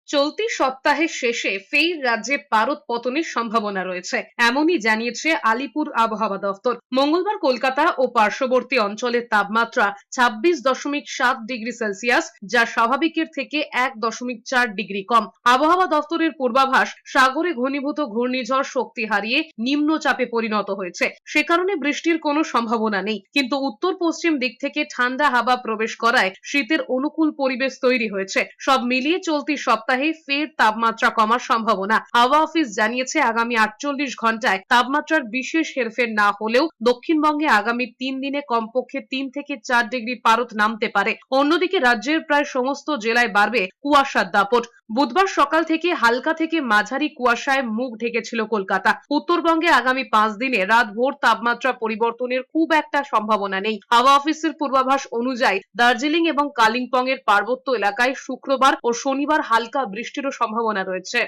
চলতি সপ্তাহের শেষে ফের রাজ্যে পারদ পতনের সম্ভাবনা রয়েছে, এমনই জানিয়েছে আলিপুর আবহাওয়া দফতর। মঙ্গলবার কলকাতা ও পার্শ্ববর্তী অঞ্চলের তাপমাত্রা 26.7 ডিগ্রি সেলসিয়াস, যা স্বাভাবিকের থেকে 1.4 ডিগ্রি কম। আবহাওয়া দফতরের পূর্বাভাস, সাগরে ঘনীভূত ঘূর্ণিঝড় শক্তি হারিয়ে নিম্নচাপে পরিণত হয়েছে, সে কারণে বৃষ্টির কোনো সম্ভাবনা নেই। কিন্তু উত্তর পশ্চিম দিক থেকে ঠান্ডা হাওয়া প্রবেশ করায় শীতের অনুকূল পরিবেশ তৈরি হয়েছে। সব মিলিয়ে চলতি সপ্তাহে ফের তাপমাত্রা কমার সম্ভাবনা। হাওয়া অফিস জানিয়েছে, আগামী 48 ঘন্টায় তাপমাত্রার বিশেষ হেরফের না হলেও দক্ষিণবঙ্গে আগামী 3 দিনে কমপক্ষে 3 থেকে 4 ডিগ্রি পারদ নামতে পারে। অন্যদিকে রাজ্যের প্রায় সমস্ত জেলায় বাড়বে কুয়াশার দাপট। বুধবার সকাল থেকে হালকা থেকে মাঝারি কুয়াশায় মুখ ঢেকেছিল কলকাতা। উত্তরবঙ্গে আগামী 5 দিনে রাত ভোর তাপমাত্রা পরিবর্তনের খুব একটা সম্ভাবনা নেই। হাওয়া অফিসের পূর্বাভাস অনুযায়ী দার্জিলিং এবং কালিম্পং এর পার্বত্য এলাকায় শুক্রবার ও শনিবার হালকা বৃষ্টিরও সম্ভাবনা রয়েছে।